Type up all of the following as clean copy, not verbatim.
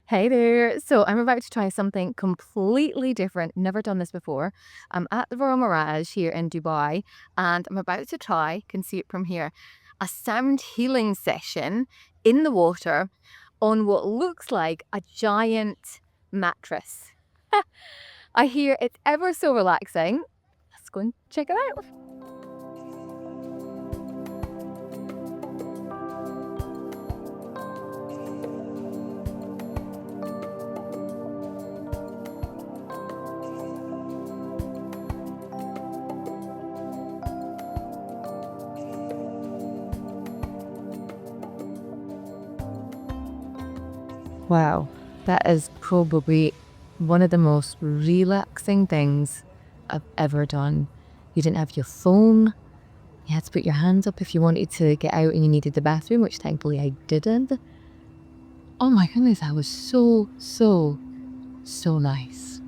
Hey there. So I'm about to try something completely different. Never done this before. I'm at the Royal Mirage here in Dubai, and I'm about to try, can see it from here, a sound healing session in the water on what looks like a giant mattress. I hear it's ever so relaxing. Let's go and check it out. Wow, that is probably one of the most relaxing things I've ever done. You didn't have your phone. You had to put your hands up if you wanted to get out and you needed the bathroom, which thankfully I didn't. Oh my goodness, that was so nice.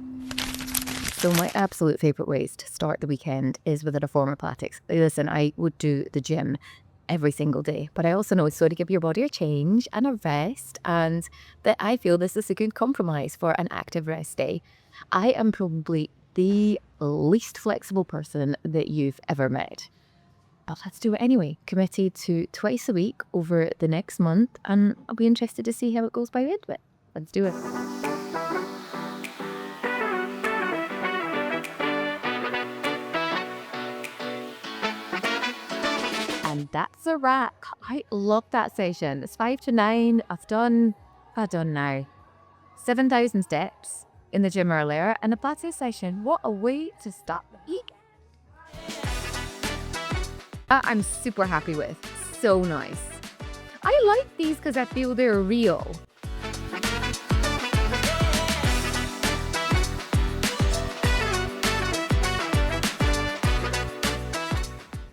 So my absolute favourite ways to start the weekend is with a form of Pilates. Listen, I would do the gym every single day, but I also know it's so to give your body a change and a rest, and that I feel this is a good compromise for an active rest day. I am probably the least flexible person that you've ever met. But let's do it anyway. Committed to twice a week over the next month, and I'll be interested to see how it goes by the end of it. Let's do it. And that's a wrap. I love that session. It's 5 to 9. I've done now 7,000 steps in the gym earlier, and a Pilates session. What a way to start the week. I'm super happy with. So nice. I like these because I feel they're real.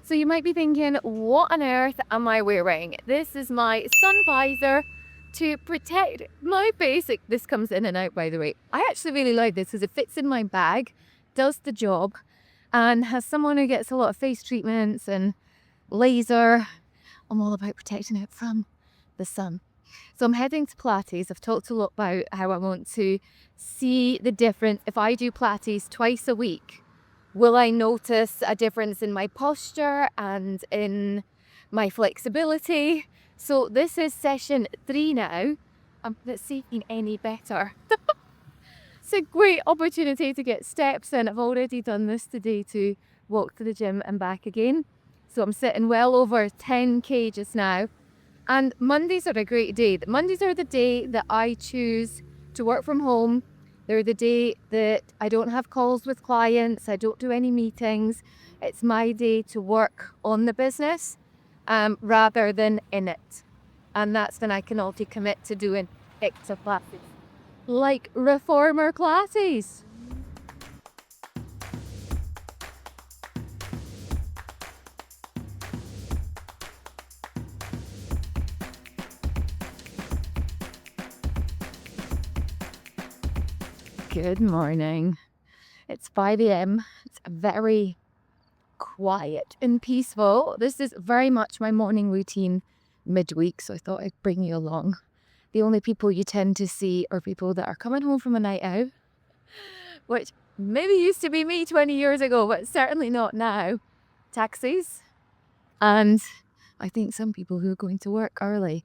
So you might be thinking, what on earth am I wearing? This is my sun visor to protect my face. This comes in and out, by the way. I actually really like this because it fits in my bag, does the job, and as someone who gets a lot of face treatments and laser, I'm all about protecting it from the sun. So I'm heading to Pilates. I've talked a lot about how I want to see the difference. If I do Pilates twice a week, will I notice a difference in my posture and in my flexibility? So this is session 3 now. Let's see if it's any better. It's a great opportunity to get steps in. I've already done this today to walk to the gym and back again. So I'm sitting well over 10k just now. And Mondays are a great day. Mondays are the day that I choose to work from home. They're the day that I don't have calls with clients. I don't do any meetings. It's my day to work on the business rather than in it. And that's when I can also commit to doing extra classes, like reformer classes. Good morning. It's 5 a.m. It's very quiet and peaceful. This is very much my morning routine midweek, so I thought I'd bring you along. The only people you tend to see are people that are coming home from a night out, which maybe used to be me 20 years ago, but certainly not now. Taxis, and I think some people who are going to work early.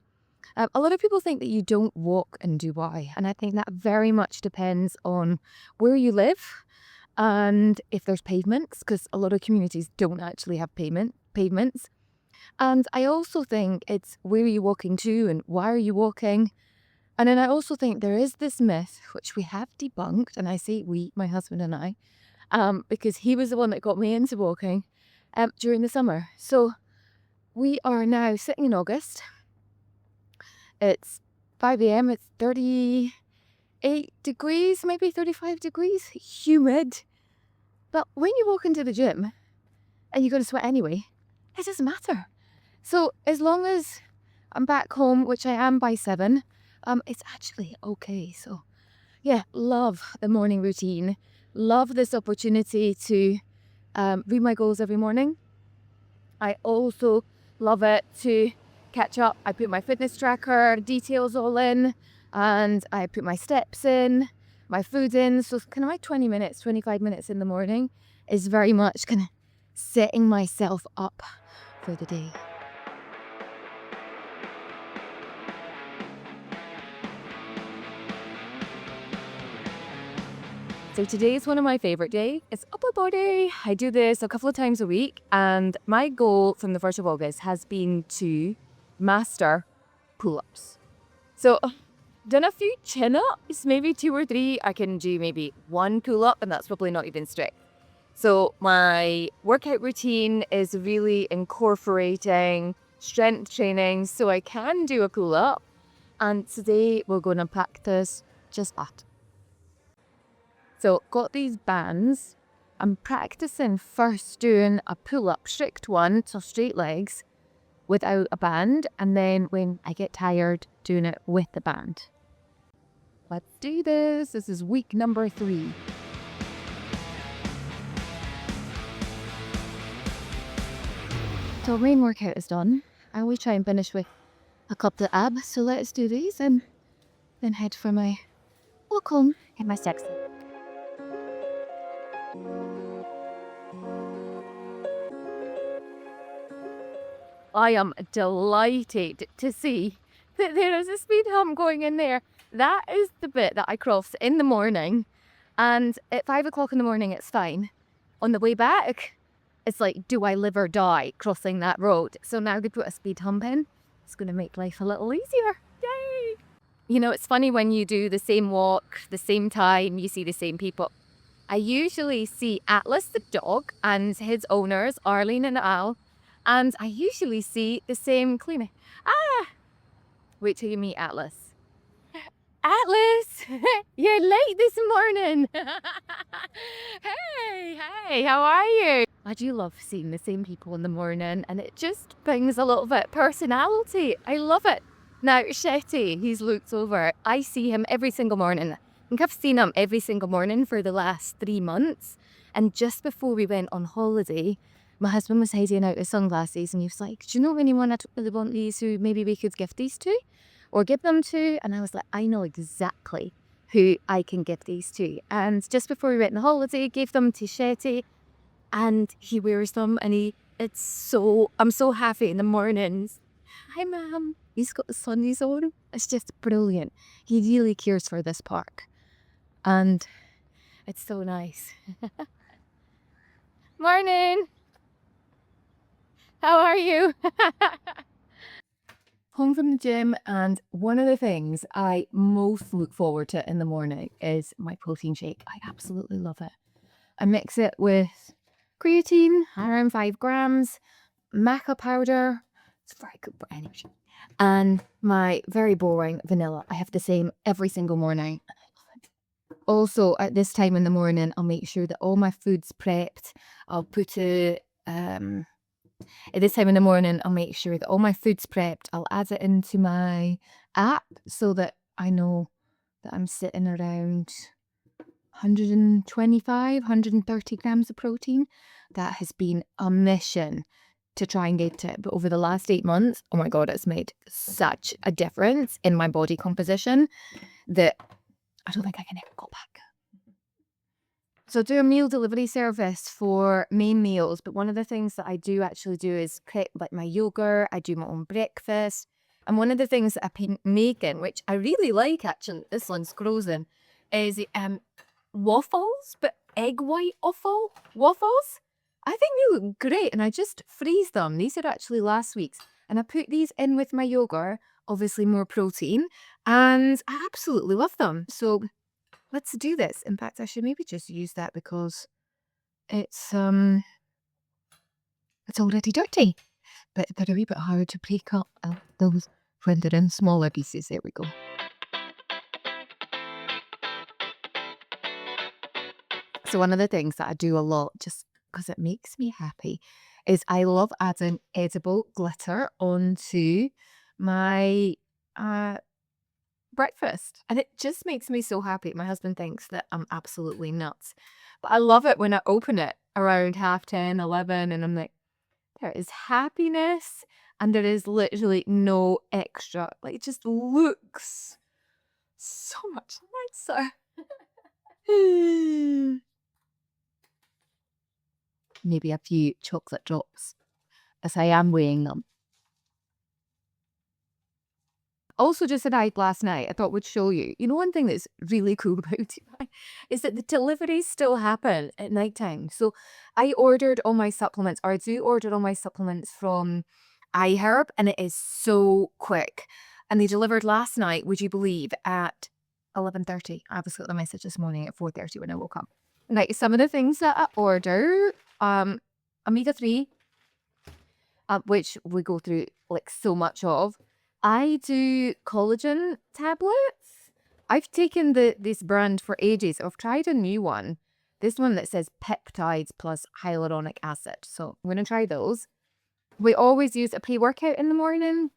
A lot of people think that you don't walk in Dubai, and I think that very much depends on where you live and if there's pavements, because a lot of communities don't actually have pavements. And I also think it's where are you walking to and why are you walking? And then I also think there is this myth, which we have debunked, and I say we, my husband and I, because he was the one that got me into walking during the summer. So we are now sitting in August. It's 5 a.m. It's 38 degrees, maybe 35 degrees, humid. But when you walk into the gym and you're going to sweat anyway, it doesn't matter. So as long as I'm back home, which I am by 7, it's actually okay. So yeah, love the morning routine. Love this opportunity to read my goals every morning. I also love it to catch up. I put my fitness tracker details all in. and I put my steps in, my food in. So kind of my 20 minutes, 25 minutes in the morning is very much kind of setting myself up for the day. So today is one of my favorite days. It's upper body. I do this a couple of times a week, and my goal from the 1st of August has been to master pull-ups. So done a few chin-ups, maybe 2 or 3. I can do maybe 1 pull-up, and that's probably not even strict. So my workout routine is really incorporating strength training so I can do a pull-up. And today we're going to practice just that. So got these bands. I'm practicing first doing a pull-up, strict one, so straight legs without a band. And then when I get tired, doing it with the band. Let's do this. This is week number 3. So main workout is done. I always try and finish with a couple of abs. So let's do these and then head for my walk home in my sexy. I am delighted to see that there is a speed hump going in there. That is the bit that I cross in the morning, and at 5 o'clock in the morning it's fine. On the way back, it's like, do I live or die crossing that road? So now they put a speed hump in. It's going to make life a little easier. Yay! You know, it's funny when you do the same walk, the same time, you see the same people. I usually see Atlas the dog and his owners, Arlene and Al, and I usually see the same cleaner. Wait till you meet Atlas. Atlas, you're late this morning. Hey, how are you? I do love seeing the same people in the morning, and it just brings a little bit of personality. I love it. Now, Shetty, he's looked over. I see him every single morning. I think I've seen him every single morning for the last 3 months. And just before we went on holiday, my husband was hiding out his sunglasses, and he was like, do you know anyone I really want these who maybe we could gift these to or give them to? And I was like, I know exactly who I can give these to. And just before we went on holiday, gave them to Shetty, and he wears them, and I'm so happy in the mornings. Hi, Mum. He's got the sunnies on. It's just brilliant. He really cares for this park, and it's so nice. Morning. How are you? Home from the gym, and one of the things I most look forward to in the morning is my protein shake. I absolutely love it. I mix it with creatine, around 5 grams, maca powder. It's very good for energy. And my very boring vanilla. I have the same every single morning. Also, at this time in the morning, I'll make sure that all my food's prepped. At this time in the morning, I'll make sure that all my food's prepped. I'll add it into my app so that I know that I'm sitting around 125, 130 grams of protein. That has been a mission to try and get it. But over the last 8 months, oh my God, it's made such a difference in my body composition that I don't think I can ever go back. So I do a meal delivery service for main meals, but one of the things that I do actually do is prep like my yogurt. I do my own breakfast. And one of the things that I've been making, which I really like actually, this one's frozen, is waffles, but egg white waffles. I think they look great, and I just freeze them. These are actually last week's, and I put these in with my yogurt, obviously more protein, and I absolutely love them. So let's do this. In fact, I should maybe just use that because it's already dirty, but they're a wee bit hard to break up those when they're in smaller pieces. There we go. So one of the things that I do a lot, just because it makes me happy, is I love adding edible glitter onto my breakfast. And it just makes me so happy. My husband thinks that I'm absolutely nuts. But I love it when I open it around 10:30, 11, and I'm like, there is happiness and there is literally no extra. Like, it just looks so much nicer. Maybe a few chocolate drops, as I am weighing them. Also, just arrived last night, I thought would show you. You know, one thing that's really cool about Dubai is that the deliveries still happen at nighttime. So I ordered all my supplements, or I do order all my supplements from iHerb, and it is so quick. And they delivered last night, would you believe, at 11:30. I obviously got the message this morning at 4:30 when I woke up. Right, some of the things that I ordered, omega-3, which we go through like so much of. I do collagen tablets. I've taken this brand for ages. I've tried a new one. This one that says peptides plus hyaluronic acid. So I'm going to try those. We always use a pre-workout in the morning.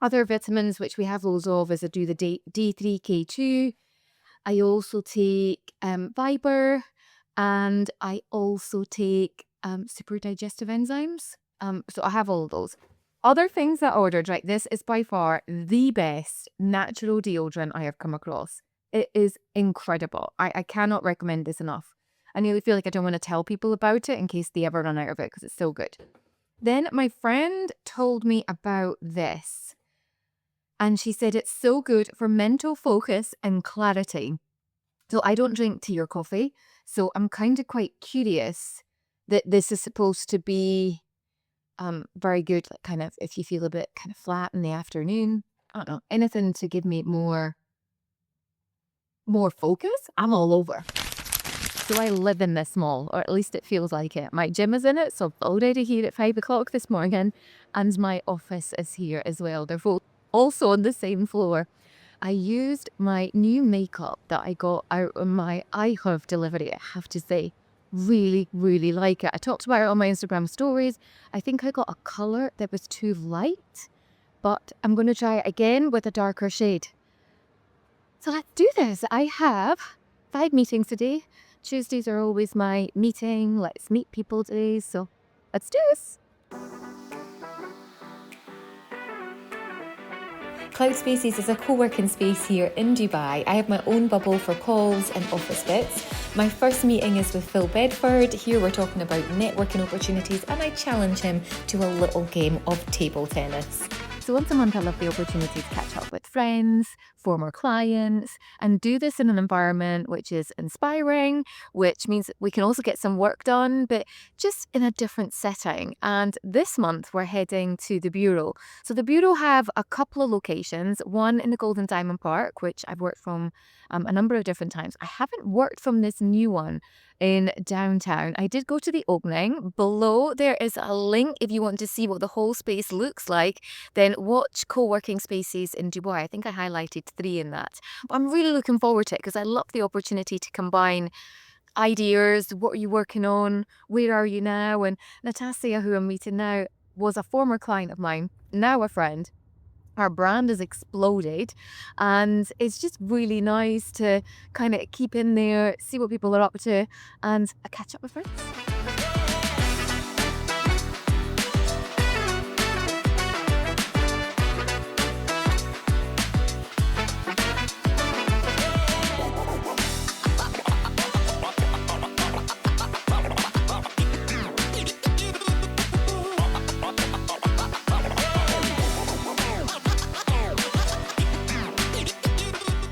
Other vitamins, which we have loads of, is I do the D3K2. I also take fiber, and I also take super digestive enzymes. So I have all of those. Other things that I ordered, right? This is by far the best natural deodorant I have come across. It is incredible. I cannot recommend this enough. I nearly feel like I don't want to tell people about it in case they ever run out of it because it's so good. Then my friend told me about this, and she said it's so good for mental focus and clarity. So I don't drink tea or coffee, so I'm kind of quite curious that this is supposed to be very good, like kind of if you feel a bit kind of flat in the afternoon. I don't know, anything to give me more focus. I'm all over. So I live in this mall, or at least it feels like it. My gym is in it, so I'm already here at 5 o'clock this morning, and my office is here as well. They're both also on the same floor. I used my new makeup that I got out of my iHerb delivery. I have to say, really, really like it. I talked about it on my Instagram stories. I think I got a color that was too light, but I'm going to try it again with a darker shade. So let's do this. I have 5 meetings today. Tuesdays are always my meeting. Let's meet people days. So let's do this. Cloud Spaces is a co-working space here in Dubai. I have my own bubble for calls and office bits. My first meeting is with Phil Bedford. Here we're talking about networking opportunities, and I challenge him to a little game of table tennis. So once a month, I love the opportunity to catch up with friends, former clients, and do this in an environment which is inspiring, which means we can also get some work done, but just in a different setting. And this month, we're heading to the Bureau. So the Bureau have a couple of locations, one in the Golden Diamond Park, which I've worked from a number of different times. I haven't worked from this new one in downtown. I did go to the opening. Below there is a link if you want to see what the whole space looks like. Then watch co-working spaces in Dubai. I think I highlighted 3 in that. But I'm really looking forward to it because I love the opportunity to combine ideas. What are you working on? Where are you now? And Natasha, who I'm meeting now, was a former client of mine, now a friend. Our brand has exploded, and it's just really nice to kind of keep in there, see what people are up to, and catch up with friends.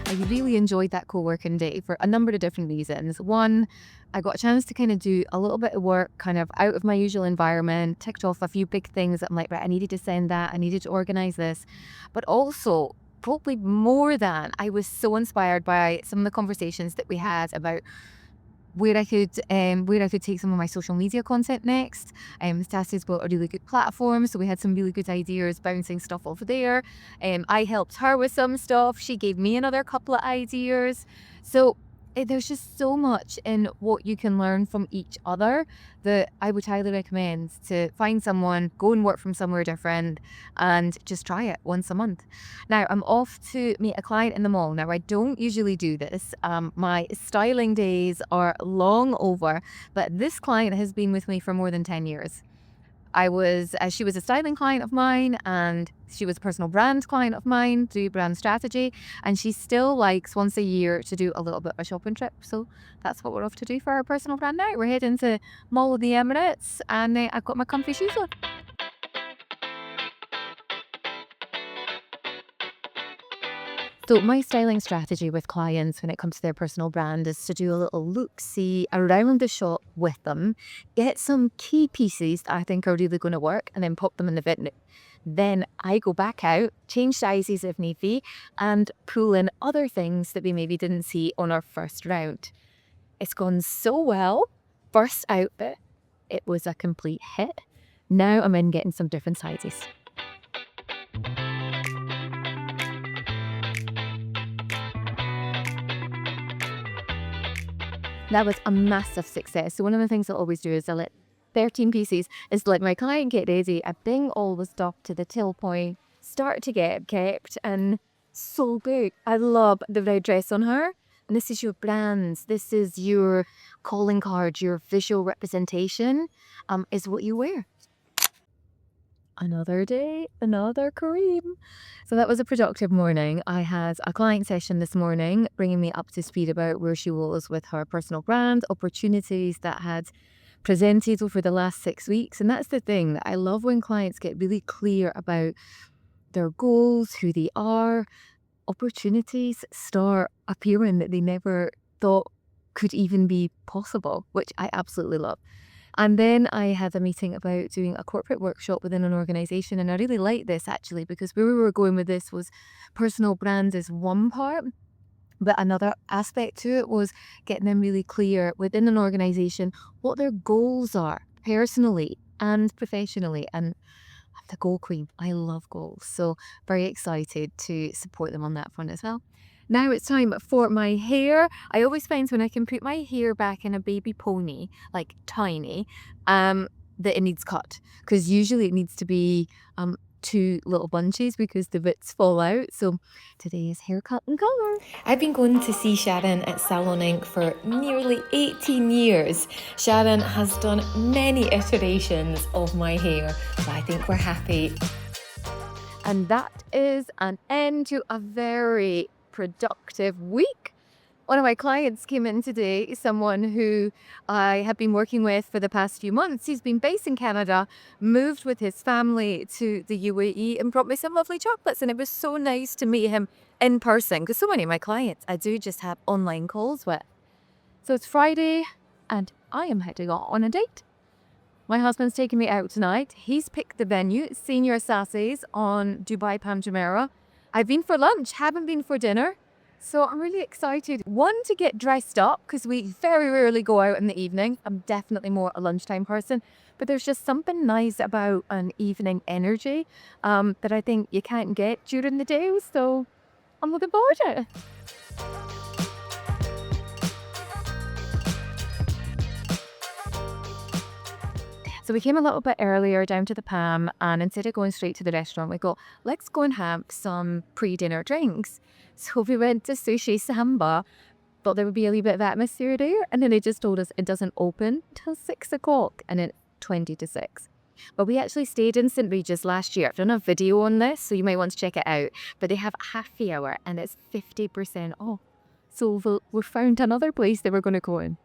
I really enjoyed that co-working day for a number of different reasons. One, I got a chance to kind of do a little bit of work kind of out of my usual environment, ticked off a few big things that I'm like, right, I needed to send that, I needed to organize this. But also, probably more than, I was so inspired by some of the conversations that we had about where I could take some of my social media content next. Stassi's built a really good platform, so we had some really good ideas bouncing stuff off there. I helped her with some stuff. She gave me another couple of ideas. So there's just so much in what you can learn from each other that I would highly recommend to find someone, go and work from somewhere different, and just try it once a month. Now, I'm off to meet a client in the mall. Now, I don't usually do this. My styling days are long over, but this client has been with me for more than 10 years. She was a styling client of mine, and she was a personal brand client of mine, do brand strategy, and she still likes once a year to do a little bit of a shopping trip. So that's what we're off to do for our personal brand now. We're heading to Mall of the Emirates, and I've got my comfy shoes on. So my styling strategy with clients when it comes to their personal brand is to do a little look-see around the shop with them, get some key pieces that I think are really going to work, and then pop them in the bin. Then I go back out, change sizes if need be, and pull in other things that we maybe didn't see on our first round. It's gone so well. First outfit, it was a complete hit. Now I'm in getting some different sizes. That was a massive success. So one of the things I always do is I let 13 pieces is let my client get ready. I bring all the stuff to the till point, start to get kept, and so good. I love the red dress on her. And this is your brands. This is your calling card, your visual representation, is what you wear. Another day, another cream. So that was a productive morning. I had a client session this morning, bringing me up to speed about where she was with her personal brand, opportunities that had presented over the last 6 weeks. And that's the thing that I love when clients get really clear about their goals, who they are, opportunities start appearing that they never thought could even be possible, which I absolutely love. And then I had a meeting about doing a corporate workshop within an organization. And I really liked this actually, because where we were going with this was personal brand is one part, but another aspect to it was getting them really clear within an organization what their goals are personally and professionally. And I'm the goal queen. I love goals. So very excited to support them on that front as well. Now it's time for my hair. I always find when I can put my hair back in a baby pony, like tiny, that it needs cut. Because usually it needs to be 2 little bunches because the bits fall out. So today is haircut and colour. I've been going to see Sharon at Salon Inc. for nearly 18 years. Sharon has done many iterations of my hair, so I think we're happy. And that is an end to a very productive week. One of my clients came in today, someone who I have been working with for the past few months. He's been based in Canada, moved with his family to the UAE, and brought me some lovely chocolates. And it was so nice to meet him in person, because so many of my clients I do just have online calls with. So it's Friday and I am heading on a date. My husband's taking me out tonight. He's picked the venue, Senior Sassy's on Dubai Palm Jumeirah. I've been for lunch, haven't been for dinner. So I'm really excited. One, to get dressed up, because we very rarely go out in the evening. I'm definitely more a lunchtime person. But there's just something nice about an evening energy that I think you can't get during the day. So I'm looking forward to it. So we came a little bit earlier down to the Palm, and instead of going straight to the restaurant, we go, let's go and have some pre-dinner drinks. So we went to Sushi Samba, thought there would be a little bit of atmosphere there, and then they just told us it doesn't open till 6 o'clock, and it's 20 to 6. But we actually stayed in St. Regis last year. I've done a video on this, so you might want to check it out. But they have happy hour, and it's 50% off. So we found another place that we're going to go in.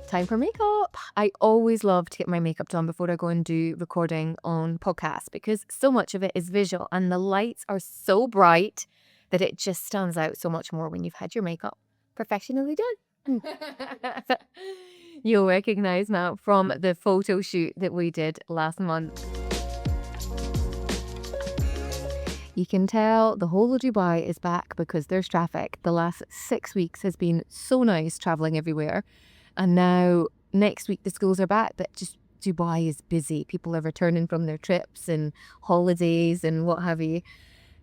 Time for makeup. I always love to get my makeup done before I go and do recording on podcasts, because so much of it is visual and the lights are so bright that it just stands out so much more when you've had your makeup professionally done. You'll recognize now from the photo shoot that we did last month. You can tell the whole of Dubai is back because there's traffic. The last 6 weeks has been so nice traveling everywhere. And now next week the schools are back, that just Dubai is busy. People are returning from their trips and holidays and what have you.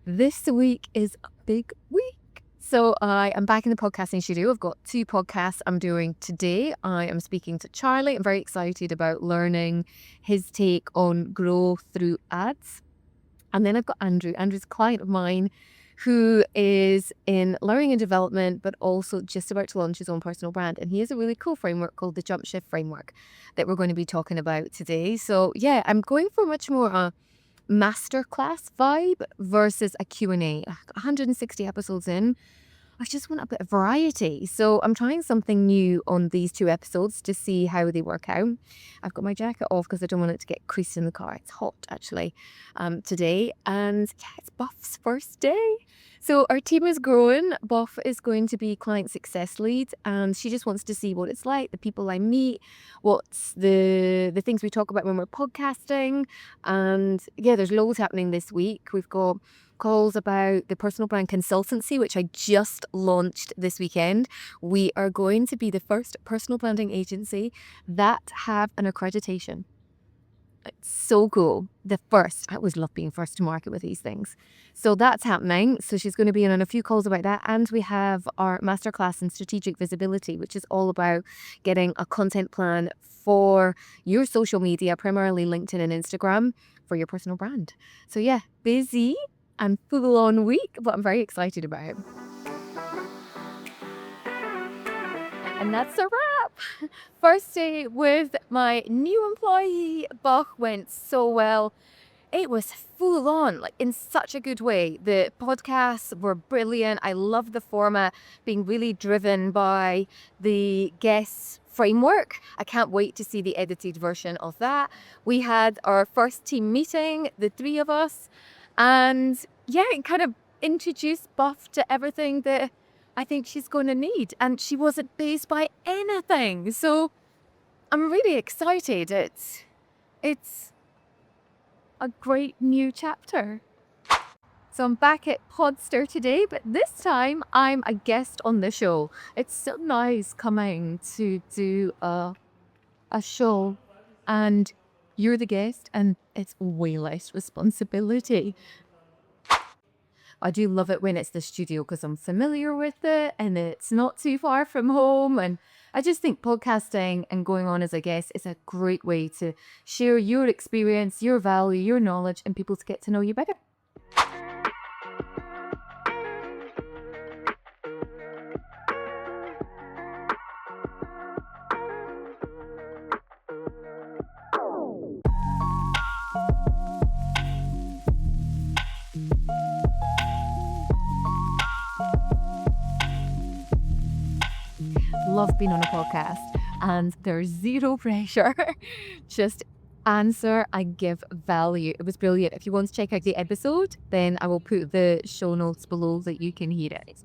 This week is a big week. So I am back in the podcasting studio. I've got 2 podcasts I'm doing today. I am speaking to Charlie. I'm very excited about learning his take on growth through ads. And then I've got Andrew. Andrew's a client of mine who is in learning and development, but also just about to launch his own personal brand. And he has a really cool framework called the Jump Shift Framework that we're going to be talking about today. So yeah, I'm going for much more a masterclass vibe versus a Q&A. 160 episodes in. I just want a bit of variety. So I'm trying something new on these 2 episodes to see how they work out. I've got my jacket off because I don't want it to get creased in the car. It's hot actually today. And yeah, it's Buff's first day. So our team is growing. Buff is going to be client success lead, and she just wants to see what it's like, the people I meet, what's the things we talk about when we're podcasting. And yeah, there's loads happening this week. We've got calls about the personal brand consultancy, which I just launched this weekend. We are going to be the first personal branding agency that have an accreditation. It's so cool. The first. I always love being first to market with these things. So that's happening. So she's going to be in on a few calls about that. And we have our masterclass in strategic visibility, which is all about getting a content plan for your social media, primarily LinkedIn and Instagram, for your personal brand. So yeah, busy and full-on week, but I'm very excited about it. And that's a wrap. First day with my new employee, Bach, went so well. It was full on, like in such a good way. The podcasts were brilliant. I love the format, being really driven by the guest framework. I can't wait to see the edited version of that. We had our first team meeting, the 3 of us, and yeah, it kind of introduced Buff to everything that I think she's going to need. And she wasn't based by anything. So I'm really excited. It's a great new chapter. So I'm back at Podster today, but this time I'm a guest on the show. It's so nice coming to do a show and you're the guest and it's way less responsibility. I do love it when it's the studio because I'm familiar with it and it's not too far from home. And I just think podcasting and going on as a guest is a great way to share your experience, your value, your knowledge, and people to get to know you better. Love being on a podcast and there's zero pressure. Just answer and give value. It was brilliant. If you want to check out the episode, then I will put the show notes below that you can hear it.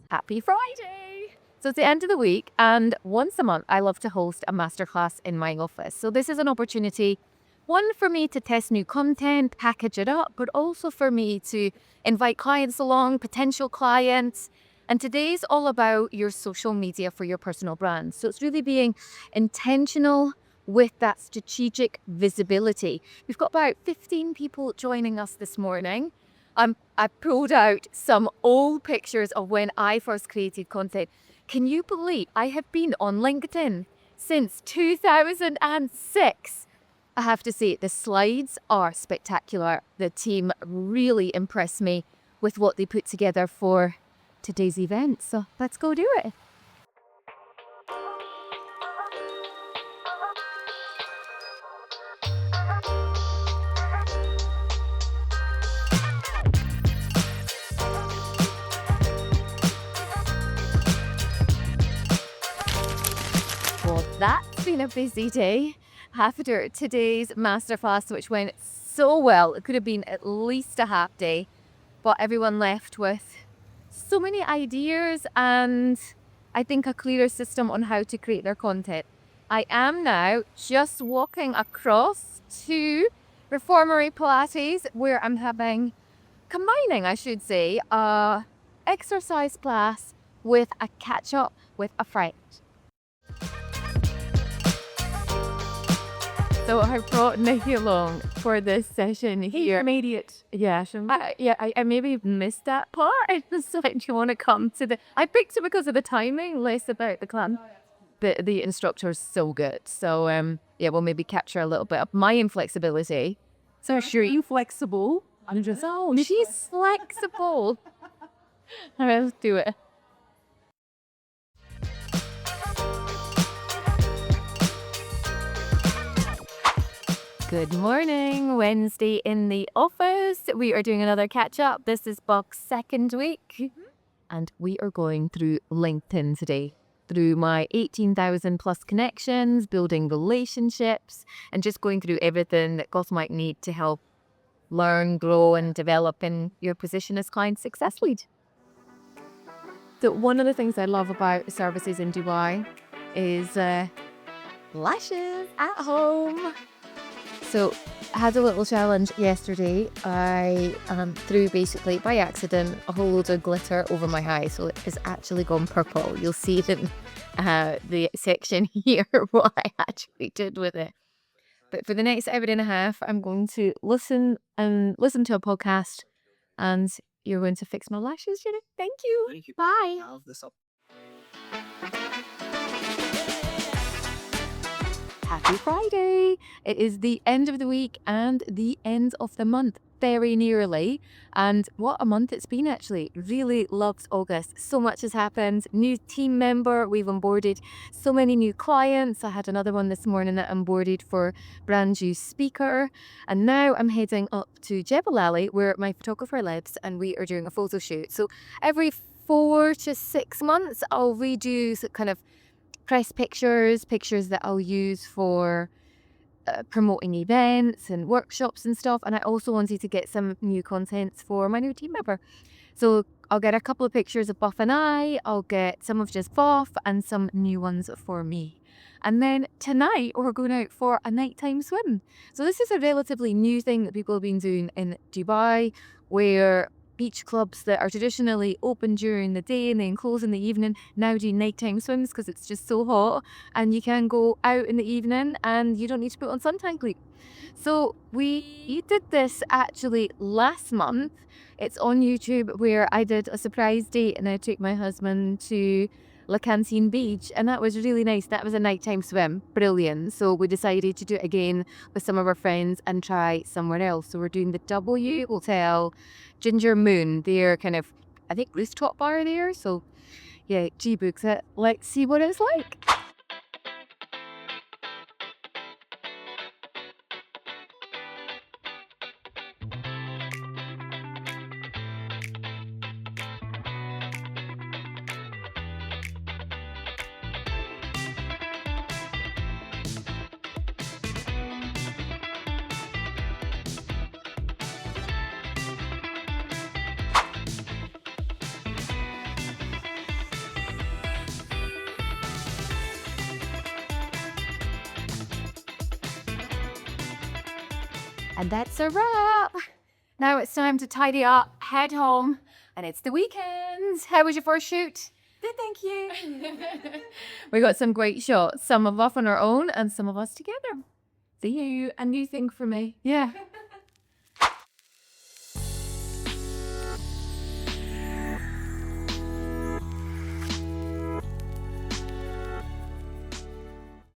Happy Friday! So it's the end of the week and once a month I love to host a masterclass in my office. So this is an opportunity, one, for me to test new content, package it up, but also for me to invite clients along, potential clients. And today's all about your social media for your personal brand. So it's really being intentional with that strategic visibility. We've got about 15 people joining us this morning. I pulled out some old pictures of when I first created content. Can you believe I have been on LinkedIn since 2006? I have to say, the slides are spectacular. The team really impressed me with what they put together for today's event. So let's go do it. Well, that's been a busy day after today's masterclass, which went so well. It could have been at least a half day, but everyone left with so many ideas and I think a clearer system on how to create their content. I am now just walking across to Reformery Pilates where I'm combining, I should say, a exercise class with a catch up with a friend. So So I brought Nikki along for this session here. Intermediate. Yeah, I maybe missed that part. So do you want to come to the? I picked it because of the timing, less about the clan. The instructor's so good. So yeah, we'll maybe capture a little bit of my inflexibility. So sure, you flexible. I'm just She's flexible. All right, let's do it. Good morning, Wednesday in the office. We are doing another catch up. This is Buck's second week, and we are going through LinkedIn today. Through my 18,000 plus connections, building relationships, and just going through everything that Goth might need to help learn, grow, and develop in your position as client success lead. So one of the things I love about services in Dubai is lashes at home. So I had a little challenge yesterday. I threw basically by accident a whole load of glitter over my eye, so it has actually gone purple. You'll see it in the section here what I actually did with it. But for the next hour and a half, I'm going to listen to a podcast, and you're going to fix my lashes, Jenny. Thank you. Thank you. Bye. Have this up. Happy Friday! It is the end of the week and the end of the month, very nearly. And what a month it's been, actually. Really loved August. So much has happened. New team member, we've onboarded so many new clients. I had another one this morning that onboarded for brand new speaker. And now I'm heading up to Jebel Ali, where my photographer lives, and we are doing a photo shoot. So every 4 to 6 months, I'll redo kind of press pictures that I'll use for promoting events and workshops and stuff. And I also wanted to get some new contents for my new team member. So I'll get a couple of pictures of Buff and I'll get some of just Buff and some new ones for me. And then tonight we're going out for a nighttime swim. So this is a relatively new thing that people have been doing in Dubai, where beach clubs that are traditionally open during the day and then close in the evening now do nighttime swims because it's just so hot, and you can go out in the evening and you don't need to put on suntan cream. So we did this actually last month. It's on YouTube, where I did a surprise date and I took my husband to La Cantine Beach, and that was really nice. That was a nighttime swim, brilliant. So we decided to do it again with some of our friends and try somewhere else. So we're doing the W Hotel Ginger Moon, their kind of, I think, rooftop bar there. So yeah, G books it. Let's see what it's like. And that's a wrap. Now it's time to tidy up, head home, and it's the weekend. How was your first shoot? Good, thank you. We got some great shots, some of us on our own and some of us together. See you. A new thing for me. Yeah.